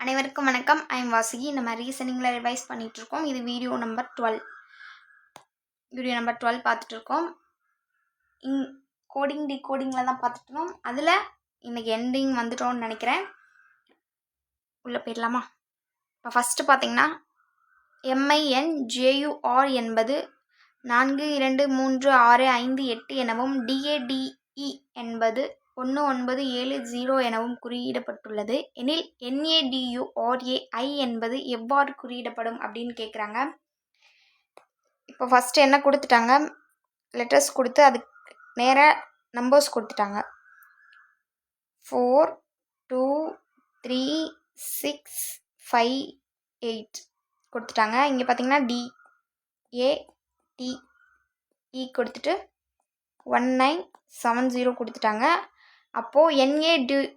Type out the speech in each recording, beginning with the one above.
அனைவருக்கும் வணக்கம். ஐம் வாசுகி. நம்ம ரீசனிங்கில் ரிவைஸ் பண்ணிகிட்ருக்கோம். இது வீடியோ நம்பர் 12 பார்த்துட்ருக்கோம். கோடிங் டிகோடிங்கில் தான் பார்த்துட்டோம். அதில் இன்றைக்கி எண்டிங் வந்துட்டோம்னு நினைக்கிறேன். உள்ளே போயிடலாமா? இப்போ ஃபஸ்ட்டு பார்த்தீங்கன்னா MINJUR என்பது 4 2 3 6 5 8 எனவும் DADE என்பது 1970 எனவும் குறியிடப்பட்டுள்ளது எனில் NADURAI என்பது எவ்வாறு குறியிடப்படும் அப்படின்னு கேட்குறாங்க. இப்போ ஃபஸ்ட்டு என்ன கொடுத்துட்டாங்க, லெட்டர்ஸ் கொடுத்து அதுக்கு நேராக நம்பர்ஸ் கொடுத்துட்டாங்க. 4 2 3 6 5 8 கொடுத்துட்டாங்க. இங்கே பார்த்தீங்கன்னா DATE கொடுத்துட்டு 1970 கொடுத்துட்டாங்க. அப்போது NADURAI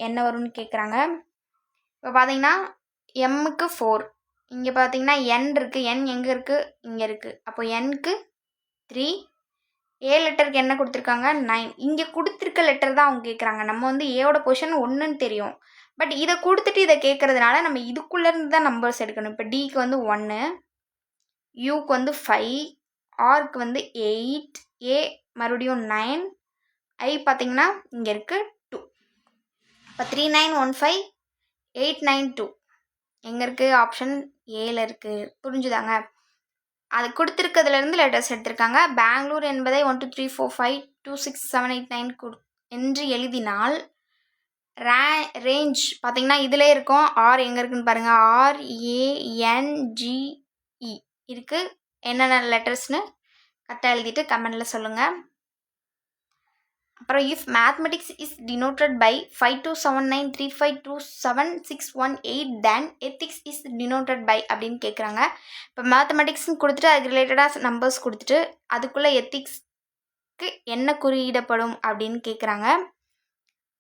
என்ன வரும்னு கேட்குறாங்க. இப்போ பார்த்தீங்கன்னா எம்முக்கு 4, இங்கே பார்த்தீங்கன்னா என் இருக்குது. என் எங்கே இருக்குது? இங்கே இருக்குது. அப்போ என்க்கு 3, ஏ லெட்டருக்கு என்ன கொடுத்துருக்காங்க? 9. இங்கே கொடுத்துருக்க லெட்டர் தான் அவங்க கேட்குறாங்க. நம்ம வந்து ஏவோட பொசிஷன் 1ன்னு தெரியும். பட் இதை கொடுத்துட்டு இதை கேட்குறதுனால நம்ம இதுக்குள்ளேருந்து தான் நம்பர்ஸ் எடுக்கணும். இப்போ டிக்கு வந்து 1, யூக்கு வந்து 5, ஆருக்கு வந்து 8, ஏ மறுபடியும் 9, ஐ பார்த்தீங்கன்னா இங்கே இருக்குது 2. இப்போ 391589 எங்கே இருக்குது? ஆப்ஷன் ஏல இருக்குது. புரிஞ்சுதாங்க? அது கொடுத்துருக்கிறதுலேருந்து லெட்டர்ஸ் எடுத்திருக்காங்க. பெங்களூர் என்பதை 1 2 3 4 5 2 6 7 8 9 என்று எழுதினால் ரேஞ்ச் பார்த்தீங்கன்னா இதிலே இருக்கும். ஆர் எங்கே இருக்குதுன்னு பாருங்கள். RANGE இருக்குது. என்னென்ன லெட்டர்ஸ்னு கரெக்டாக எழுதிட்டு கமெண்டில் சொல்லுங்கள். அப்புறம் if mathematics is denoted by 5279352761 then ethics is denoted by அப்படின்னு கேட்குறாங்க. இப்போ மேத்தமெட்டிக்ஸ்னு கொடுத்துட்டு அதுக்கு ரிலேட்டடாக நம்பர்ஸ் கொடுத்துட்டு அதுக்குள்ளே எத்திக்ஸ்க்கு என்ன குறியிடப்படும் அப்படின்னு கேட்குறாங்க.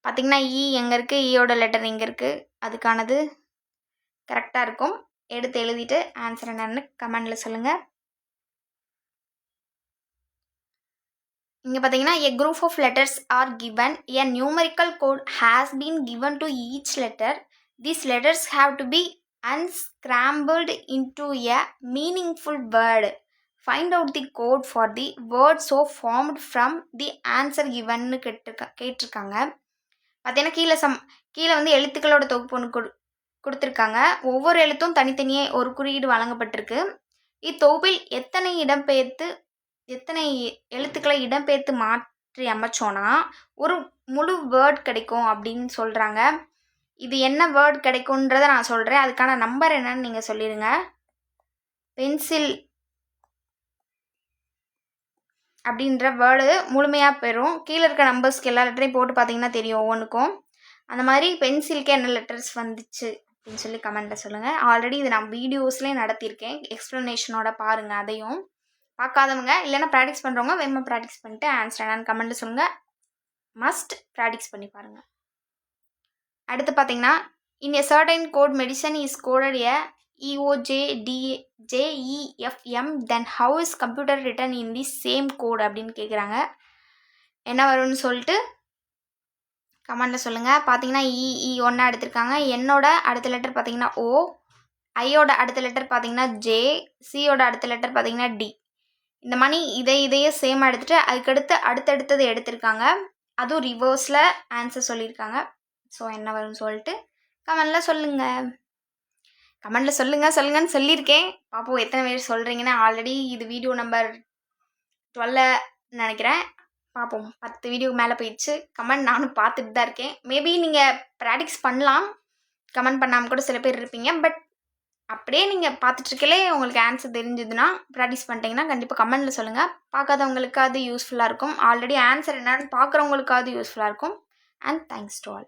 பார்த்திங்கன்னா எங்கே இருக்குது? ஈயோட லெட்டர் எங்கே இருக்குது? அதுக்கானது கரெக்டாக இருக்கும். எடுத்து எழுதிட்டு ஆன்சர் என்னன்னு கமெண்டில் சொல்லுங்கள். இங்கே பார்த்தீங்கன்னா a group of letters are given. A numerical code has been given to each letter. These letters have to be unscrambled into a meaningful word. Find out the code for the word so formed from the answer given கேட்டிருக்காங்க. பார்த்தீங்கன்னா கீழே வந்து எழுத்துக்களோட தொகுப்பு ஒன்று கொடுத்துருக்காங்க. ஒவ்வொரு எழுத்தும் தனித்தனியே ஒரு குறியீடு வழங்கப்பட்டிருக்கு. இத்தொகுப்பில் எத்தனை எழுத்துக்களை இடம்பெயர்த்து மாற்றி அமைச்சோன்னா ஒரு முழு வேர்ட் கிடைக்கும் அப்படின்னு சொல்கிறாங்க. இது என்ன வேர்ட் கிடைக்கும்ன்றதை நான் சொல்கிறேன். அதுக்கான நம்பர் என்னன்னு நீங்கள் சொல்லிடுங்க. பென்சில் அப்படின்ற வேர்டு முழுமையாக பெறும். கீழே இருக்க நம்பர்ஸ்க்கு எல்லா லெட்டரையும் போட்டு பார்த்தீங்கன்னா தெரியும் ஒவ்வொன்றுக்கும். அந்த மாதிரி பென்சிலுக்கு என்ன லெட்டர்ஸ் வந்துச்சு அப்படின்னு சொல்லி கமெண்ட்டில் சொல்லுங்கள். ஆல்ரெடி இது நான் வீடியோஸ்லேயே நடத்தியிருக்கேன். எக்ஸ்ப்ளனேஷனோட பாருங்கள். அதையும் பார்க்காதவங்க இல்லைன்னா ப்ராக்டிஸ் பண்ணுறவங்க வேகமாக ப்ராக்டிஸ் பண்ணிட்டு ஆன்சர் என்னன்னு கமெண்ட்டில் சொல்லுங்கள். மஸ்ட் ப்ராக்டிஸ் பண்ணி பாருங்கள். அடுத்து பார்த்தீங்கன்னா in a certain code medicine is coded a EOJDJEFM then how is computer written in the same code அப்படின்னு கேட்குறாங்க. என்ன வரும்னு சொல்லிட்டு கமெண்டில் சொல்லுங்கள். பார்த்தீங்கன்னா ஒன்றா எடுத்திருக்காங்க. என்னோட அடுத்த லெட்டர் பார்த்தீங்கன்னா O, ஐயோட அடுத்த லெட்டர் பார்த்தீங்கன்னா J, சியோட அடுத்த லெட்டர் பார்த்தீங்கன்னா D. இந்த மாதிரி இதையே சேமாக எடுத்துகிட்டு அதுக்கடுத்து அடுத்தடுத்தது எடுத்திருக்காங்க. அதுவும் ரிவர்ஸில் ஆன்சர் சொல்லியிருக்காங்க. ஸோ என்ன வரும்னு சொல்லிட்டு கமெண்டில் சொல்லுங்கன்னு சொல்லியிருக்கேன். பார்ப்போம் எத்தனை பேர் சொல்கிறீங்கன்னா. ஆல்ரெடி இது வீடியோ நம்பர் 12 நினைக்கிறேன். பார்ப்போம். 10 வீடியோ மேலே போயிடுச்சு. கமெண்ட் நானும் பார்த்துட்டு தான் இருக்கேன். மேபி நீங்கள் ப்ராக்டிஸ் பண்ணலாம், கமெண்ட் பண்ணாமல் கூட சில பேர் இருப்பீங்க. பட் அப்படியே நீங்கள் பார்த்துட்ருக்கலே உங்களுக்கு ஆன்சர் தெரிஞ்சதுன்னா ப்ராக்டிஸ் பண்ணிட்டீங்கன்னா கண்டிப்பாக கமெண்டில் சொல்லுங்கள். பார்க்காதவங்களுக்கு அது யூஸ்ஃபுல்லாக இருக்கும். ஆல்ரெடி ஆன்சர் என்னன்னு பார்க்குறவங்களுக்கு அது யூஸ்ஃபுல்லாக இருக்கும். And thanks to all.